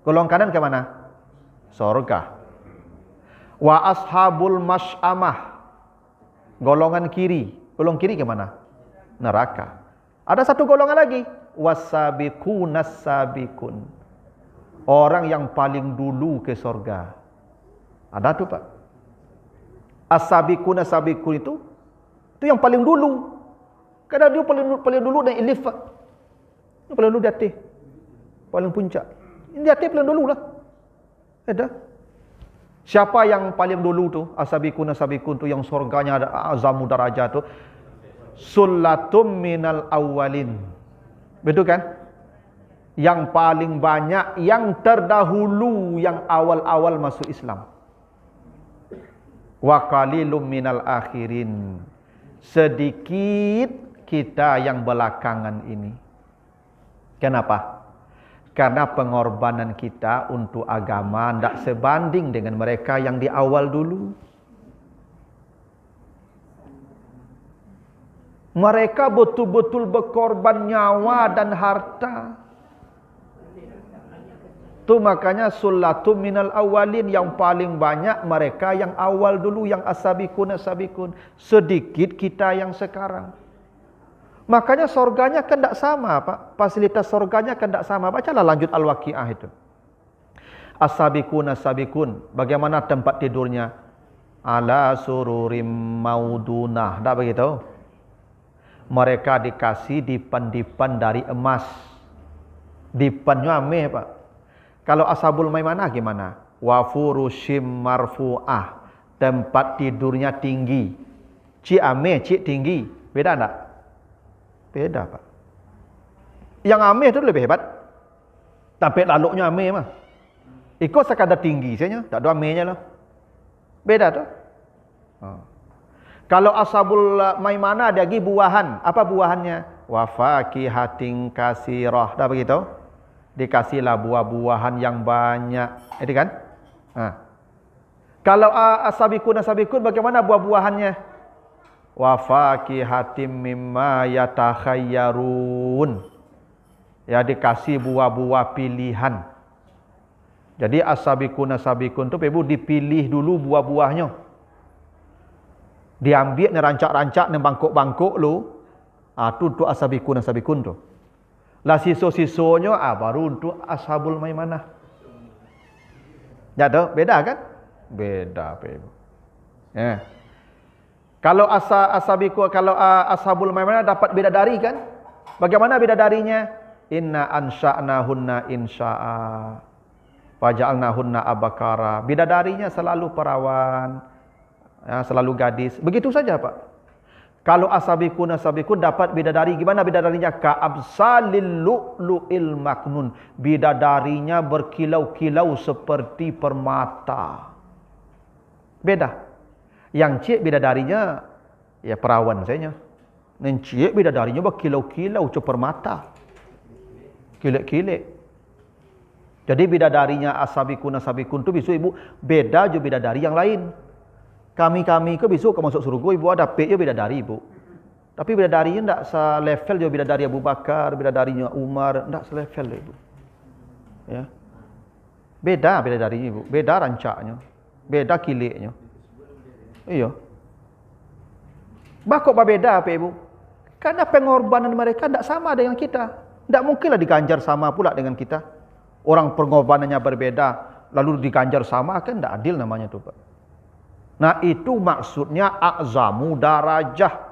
Golongan kanan ke mana? Surga. Wa ashabul masy'amah, golongan kiri. Golongan kiri ke mana? Neraka. Ada satu golongan lagi, wasabiqunas sabiqun, orang yang paling dulu ke surga. Ada tu Pak. As-sabiqunas sabiqun itu yang paling dulu. Kadang dia paling dulu naik lift. Dia paling dulu di atas. Paling puncak. Ini di atas paling dulu lah. Ada. Siapa yang paling dulu tu? As-sabiqun tu yang surganya ada azamu darajat tu. Sullatum minal awwalin. Betul kan? Yang paling banyak, yang terdahulu, yang awal-awal masuk Islam. Wa qalilum minal akhirin. Sedikit kita yang belakangan ini. Kenapa? Karena pengorbanan kita untuk agama tidak sebanding dengan mereka yang di awal dulu. Mereka betul-betul berkorban nyawa dan harta. Tu makanya sullatum minal awalin, yang paling banyak mereka yang awal dulu, yang as-sabiqun. Sedikit kita yang sekarang. Makanya surganya kan tidak sama Pak. Fasilitas surganya kan tidak sama. Bacalah lanjut Al-Waqi'ah itu. As-sabiqun. Bagaimana tempat tidurnya? Ala sururim maudunah. Tak begitu? Mereka dikasih dipan-dipan dari emas. Dipannya ameh Pak. Kalau ashabul maimanah gimana? Wa furushim marfu'ah. Tempat tidurnya tinggi. Cik ameh, cik tinggi. Beda tak? Beda Pak. Yang ameh tu lebih hebat. Tapi laluknya ameh mah. Ikut sekadar tinggi saja, tak ada amehnya lah. Beda tu. Kalau ashabul maimanah ada lagi buahan. Apa buahannya? Wa faqihatin kasirah. Dah begitu? Dikasihlah buah-buahan yang banyak. Itu kan? Kalau as-sabiqun bagaimana buah-buahannya? Wa faqihatim mimma yatakhayyarun. Ya, dikasih buah-buah pilihan. Jadi as-sabiqun tu Ibu dipilih dulu buah-buahnya. Diambil ni rancak-rancak ni bangkuk-bangkuk lu. Tu as-sabiqun tu. Lah siso-sisonya baru untuk ashabul maimanah. Ya tu, beda kan? Beda Ibu. Ya. Kalau ashabul maimanah dapat bidadari kan? Bagaimana bidadarinya? Inna ansha'nahunna insya'a. Faja'alnahunna abakara. Bidadarinya selalu perawan, ya, selalu gadis. Begitu saja Pak. Kalau ashabikun dapat bidadari, gimana bidadarinya? Ka'absalil lu'lu'il maknun. Bidadarinya berkilau-kilau seperti permata. Beda. Yang cik bidadarinya ya perawan saja. Dan cik bidadarinya berkilau-kilau seperti permata. Kilik-kilik. Jadi bidadarinya ashabikun tu bisu Ibu beda je bidadari yang lain. Kami ke bisu ke masuk surga Ibu ada pek je bidadari Ibu. Tapi bidadarinya tidak selevel je bidadari Abu Bakar, bidadarinya Umar, tidak selevel Ibu. Ya. Beda bidadarinya Ibu, beda rancaknya, beda kiliknya. Iya. Kok berbeda Pak Ibu? Karena pengorbanan mereka tidak sama dengan kita. Tidak mungkinlah diganjar sama pula dengan kita. Orang pengorbanannya berbeda, lalu diganjar sama, kan tidak adil namanya itu Pak. Nah itu maksudnya a'zamu darajah.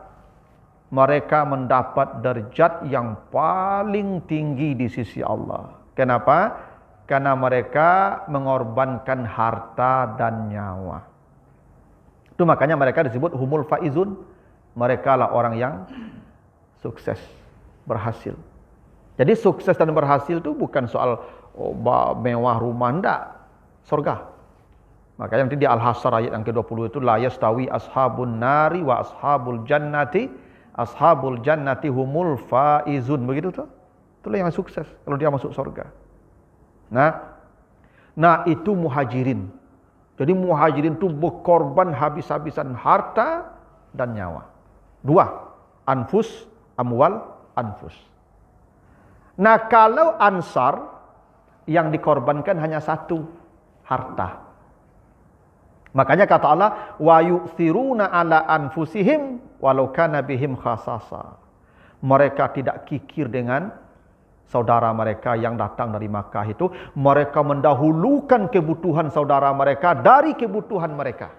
Mereka mendapat derajat yang paling tinggi di sisi Allah. Kenapa? Karena mereka mengorbankan harta dan nyawa. Itu makanya mereka disebut humul faizun. Mereka lah orang yang sukses, berhasil. Jadi sukses dan berhasil itu bukan soal mewah rumah, enggak. Surga. Makanya nanti di Al-Hasyr ayat yang ke-20 itu la yastawi ashabun nari wa ashabul jannati. Ashabul jannati humul faizun, begitu tuh. Itulah yang sukses kalau dia masuk surga. Nah itu muhajirin. Jadi muhajirin itu berkorban habis-habisan harta dan nyawa. 2, anfus, amwal, anfus. Nah kalau ansar yang dikorbankan hanya 1, harta. Makanya kata Allah, wa yu'thiruna ala anfusihim walau kana bihim khasasa. Mereka tidak kikir dengan saudara mereka yang datang dari Makkah itu. Mereka mendahulukan kebutuhan saudara mereka dari kebutuhan mereka.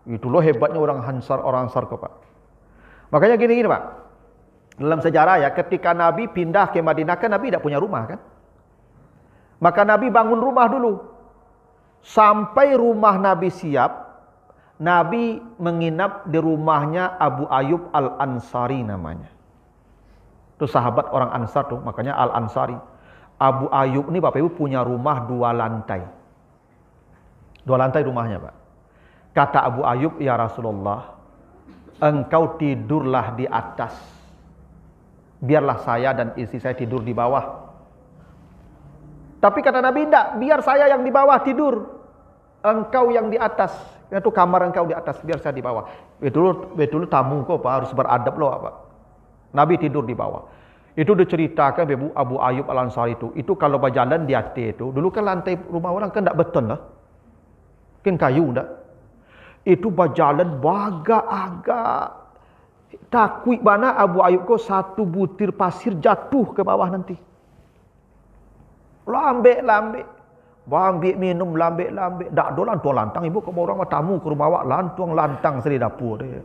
Itulah hebatnya orang Ansar kok Pak. Makanya gini Pak. Dalam sejarah ya, ketika Nabi pindah ke Madinah kan Nabi tidak punya rumah kan. Maka Nabi bangun rumah dulu. Sampai rumah Nabi siap, Nabi menginap di rumahnya Abu Ayyub Al-Ansari namanya. Itu sahabat orang Ansar tuh, makanya Al-Ansari. Abu Ayyub ini Bapak Ibu punya rumah 2 lantai. 2 lantai rumahnya Pak. Kata Abu Ayyub, ya Rasulullah, engkau tidurlah di atas. Biarlah saya dan istri saya tidur di bawah. Tapi kata Nabi, tidak, biar saya yang di bawah tidur. Engkau yang di atas. Itu kamar engkau di atas, biar saya di bawah. Betul tamu kok Pak, harus beradab loh Pak. Nabi tidur di bawah. Itu diceritakan Abu Ayyub Al-Ansari itu. Itu kalau berjalan di atas itu, dulu kan lantai rumah orang kan tidak beton lah. Kan kayu enggak. Itu berjalan agak takut mana Abu Ayyub kok 1 butir pasir jatuh ke bawah nanti. Lambek. Ambil minum lambek. Tak ada lantang ibu, kalau orang tamu ke rumah awak lantang seri dapur dia.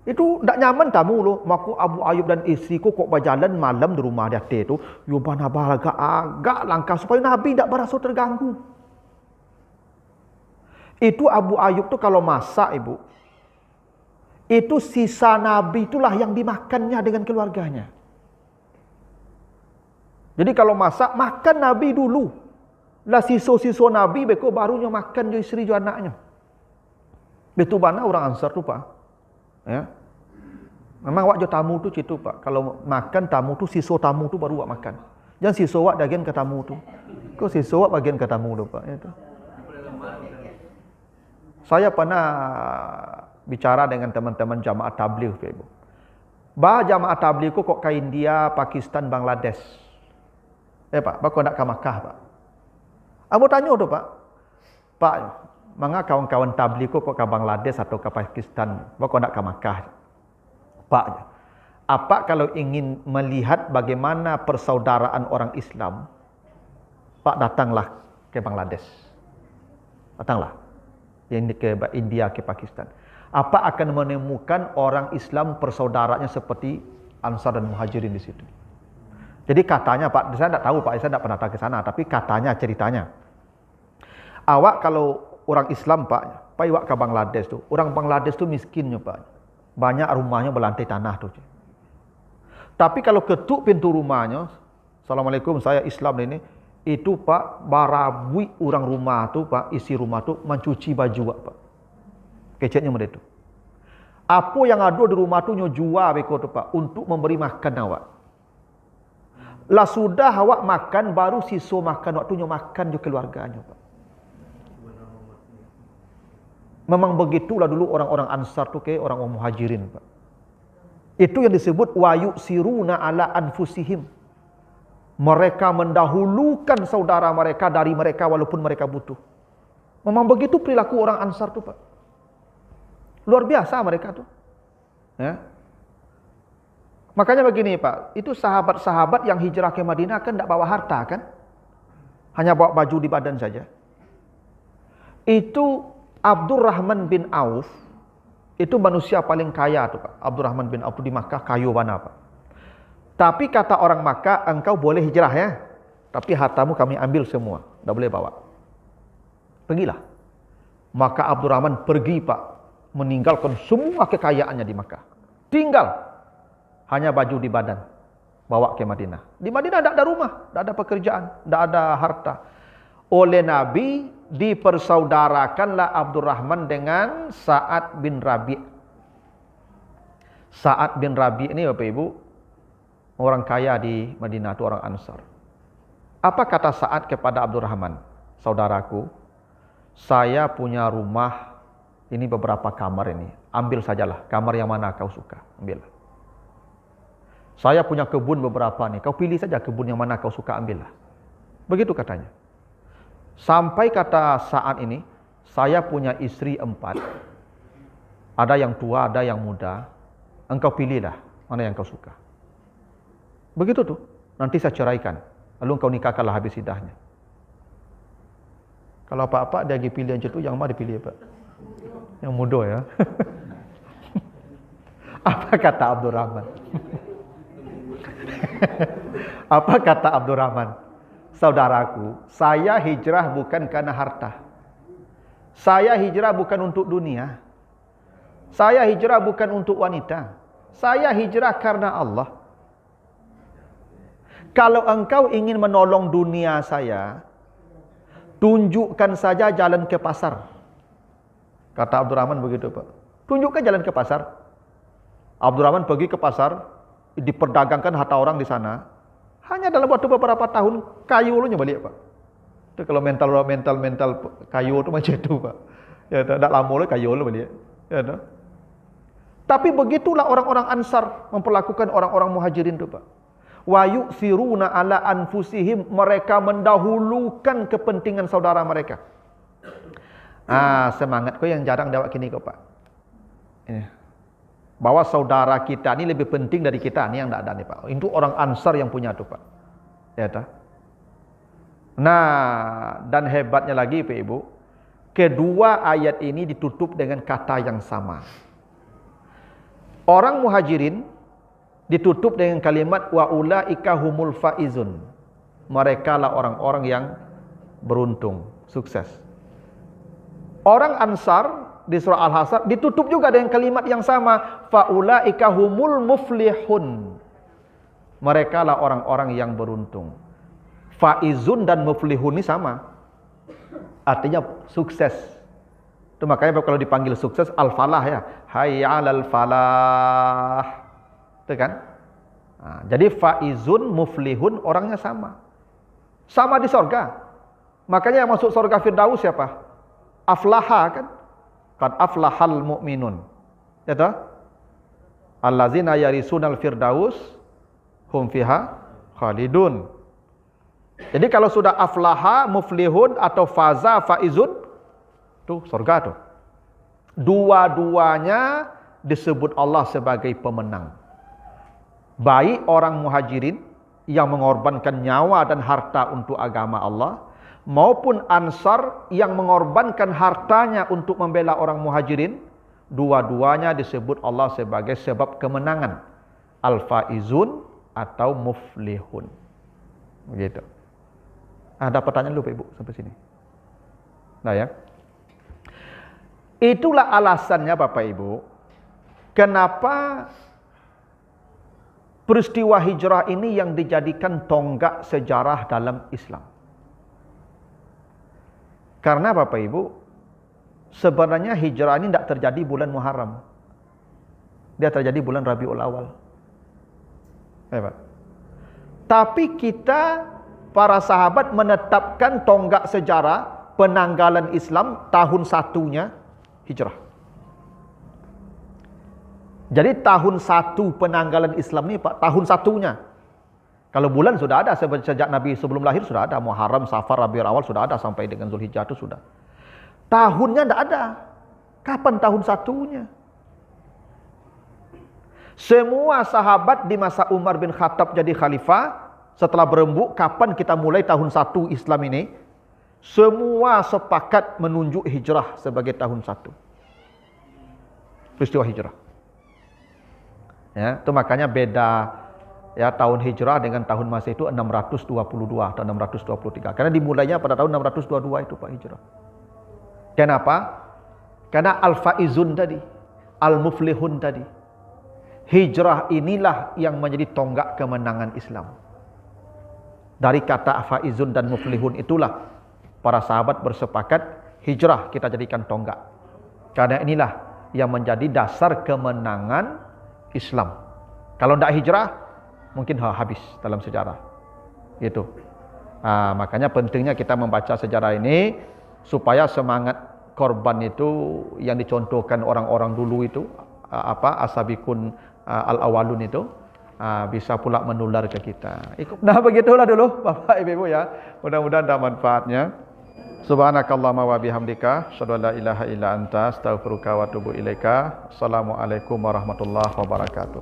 Itu tak nyaman tamu loh. Maka Abu Ayyub dan isteri kok berjalan malam di rumah dia tu, yo bana agak langkah supaya Nabi tak berasa terganggu. Itu Abu Ayyub tu kalau masak ibu, itu sisa Nabi itulah yang dimakannya dengan keluarganya. Jadi kalau masak, makan Nabi dulu. Lah sisa-sisa Nabi, beko barunya makan jo isteri jo anaknya. Betul mana orang Ansar tu Pak. Ya. Memang awak jo tamu tu citu Pak. Kalau makan tamu tu, sisa tamu tu baru awak makan. Jangan sisa awak bagian ke tamu tu. Kau sisa awak bagian ke tamu tu Pak. Itu. Saya pernah bicara dengan teman-teman jamaah tabligh Pak Ibu. Jamaah tabligh kok ke India, Pakistan, Bangladesh. Pak, kau nak ke Makkah Pak? Aku tanya tu Pak, mana kawan-kawan tabligh kok ke Bangladesh atau ke Pakistan? Kau nak ke Makkah? Pak, apa kalau ingin melihat bagaimana persaudaraan orang Islam? Pak, datanglah ke Bangladesh. Datanglah. Yang ke India, ke Pakistan. Apa akan menemukan orang Islam persaudaranya seperti Ansar dan Muhajirin di situ? Jadi katanya Pak, saya tidak tahu Pak, saya tidak pernah ke sana, tapi katanya ceritanya. Awak kalau orang Islam Pak awak ke Bangladesh tu, orang Bangladesh tu miskinnya Pak. Banyak rumahnya berlantai tanah tu. Tapi kalau ketuk pintu rumahnya, Assalamualaikum, saya Islam ini, itu Pak, barabui orang rumah tu Pak, isi rumah tu mencuci baju Pak. Keceknya mereka tu. Apa yang ada di rumah tu jual beko tu Pak, untuk memberi makan awak. Lah sudah awak makan, baru sisa makan waktunya makan juga keluarganya Pak. Memang begitulah dulu orang-orang Ansar tu ke orang-orang Muhajirin Pak. Itu yang disebut wa yu'siruna ala anfusihim. Mereka mendahulukan saudara mereka dari mereka walaupun mereka butuh. Memang begitu perilaku orang Ansar tu Pak. Luar biasa mereka tuh. Ya. Makanya begini Pak, itu sahabat-sahabat yang hijrah ke Madinah kan tidak bawa harta kan? Hanya bawa baju di badan saja. Itu Abdurrahman bin Auf, itu manusia paling kaya tuh Pak. Abdurrahman bin Auf di Makkah kayu mana Pak. Tapi kata orang Makkah, engkau boleh hijrah ya. Tapi hartamu kami ambil semua, tidak boleh bawa. Pergilah. Maka Abdurrahman pergi Pak, meninggalkan semua kekayaannya di Makkah. Tinggal hanya baju di badan, bawa ke Madinah. Di Madinah tidak ada rumah, tidak ada pekerjaan, tidak ada harta. Oleh Nabi dipersaudarakanlah Abdurrahman dengan Sa'ad bin Rabi'. Sa'ad bin Rabi' ini Bapak Ibu, orang kaya di Madinah, itu orang Ansar. Apa kata Sa'ad kepada Abdurrahman? Saudaraku, saya punya rumah, ini beberapa kamar ini. Ambil sajalah, kamar yang mana kau suka, ambillah. Saya punya kebun beberapa nih, kau pilih saja kebun yang mana kau suka, ambillah. Begitu katanya. Sampai kata Sa'ad ini, saya punya istri 4. Ada yang tua, ada yang muda. Engkau pilihlah mana yang kau suka. Begitu tuh, nanti saya ceraikan. Lalu engkau nikahkanlah habis iddahnya. Kalau apa-apa dia lagi pilih yang itu, yang mana dipilih Pak? Yang muda ya. Apa kata Abdurrahman? Apa kata Abdurrahman? Saudaraku, saya hijrah bukan karena harta. Saya hijrah bukan untuk dunia. Saya hijrah bukan untuk wanita. Saya hijrah karena Allah. Kalau engkau ingin menolong dunia saya, tunjukkan saja jalan ke pasar. Kata Abdurrahman begitu Pak. Tunjukkan jalan ke pasar. Abdurrahman pergi ke pasar, diperdagangkan harta orang di sana. Hanya dalam waktu beberapa tahun, kayu lu balik Pak. Itu kalau mental kayu itu macam itu Pak. Ya, tidak lama lu kayu lu balik. Ya, tapi begitulah orang-orang Ansar memperlakukan orang-orang Muhajirin itu Pak. Wa yu'thiruna ala anfusihim, mereka mendahulukan kepentingan saudara mereka. Semangat kau yang jarang jawab kini kau Pak. Ini. Bahwa saudara kita ini lebih penting dari kita, ini yang tidak ada nih Pak. Itu orang Ansar yang punya tuh Pak. Ya tak? Nah, dan hebatnya lagi Pak Ibu, kedua ayat ini ditutup dengan kata yang sama. Orang Muhajirin ditutup dengan kalimat wa ulaika humul faizun. Mereka lah orang-orang yang beruntung, sukses. Orang Ansar di surah Al-Hasr ditutup juga dengan kalimat yang sama, fa ulaika humul muflihun. Mereka lah orang-orang yang beruntung. Faizun dan muflihun ini sama. Artinya sukses. Itu makanya kalau dipanggil sukses al-falah ya. Hayya 'alal falah. Itu kan? Nah, jadi faizun, muflihun orangnya sama. Sama di sorga. Makanya yang masuk sorga Firdaus siapa? Aflaha kan? Qad aflahal mu'minun. Ya toh? Allazina yarisunal firdaus hum fiha khalidun. Jadi kalau sudah aflaha, muflihun atau faza, faizun, tuh surga tuh. Dua-duanya disebut Allah sebagai pemenang. Baik orang Muhajirin yang mengorbankan nyawa dan harta untuk agama Allah, maupun Ansar yang mengorbankan hartanya untuk membela orang Muhajirin, dua-duanya disebut Allah sebagai sebab kemenangan. Al-faizun atau muflihun. Begitu. Ada pertanyaan dulu Pak Ibu sampai sini. Nah ya. Itulah alasannya Bapak Ibu, kenapa peristiwa hijrah ini yang dijadikan tonggak sejarah dalam Islam. Karena Bapak Ibu, sebenarnya hijrah ini tidak terjadi bulan Muharram. Dia terjadi bulan Rabiul Awal. Hebat. Tapi kita, para sahabat menetapkan tonggak sejarah penanggalan Islam tahun satunya hijrah. Jadi tahun satu penanggalan Islam ini Pak, tahun satunya. Kalau bulan sudah ada sejak Nabi sebelum lahir sudah ada. Muharram, Safar, Rabiul Awal sudah ada sampai dengan Zulhijjah itu sudah. Tahunnya tidak ada. Kapan tahun satunya? Semua sahabat di masa Umar bin Khattab jadi khalifah, setelah berembuk, kapan kita mulai tahun 1 Islam ini? Semua sepakat menunjuk hijrah sebagai tahun 1. Peristiwa hijrah. Ya, itu makanya beda ya tahun hijrah dengan tahun Masehi itu 622 atau 623. Karena dimulainya pada tahun 622 itu Pak hijrah. Kenapa? Karena al-faizun tadi, al-muflihun tadi. Hijrah inilah yang menjadi tonggak kemenangan Islam. Dari kata faizun dan muflihun itulah para sahabat bersepakat hijrah kita jadikan tonggak. Karena inilah yang menjadi dasar kemenangan Islam. Kalau tidak hijrah, mungkin habis dalam sejarah. Gitu. Makanya pentingnya kita membaca sejarah ini supaya semangat korban itu yang dicontohkan orang-orang dulu itu asabikun al-awalun itu bisa pula menular ke kita. Nah, begitulah dulu Bapak Ibu ya. Mudah-mudahan ada manfaatnya. Subhanakallahumma wa bihamdika asyhadu an la ilaha illa anta astaghfiruka wa atubu ilaika. Assalamualaikum warahmatullahi wabarakatuh.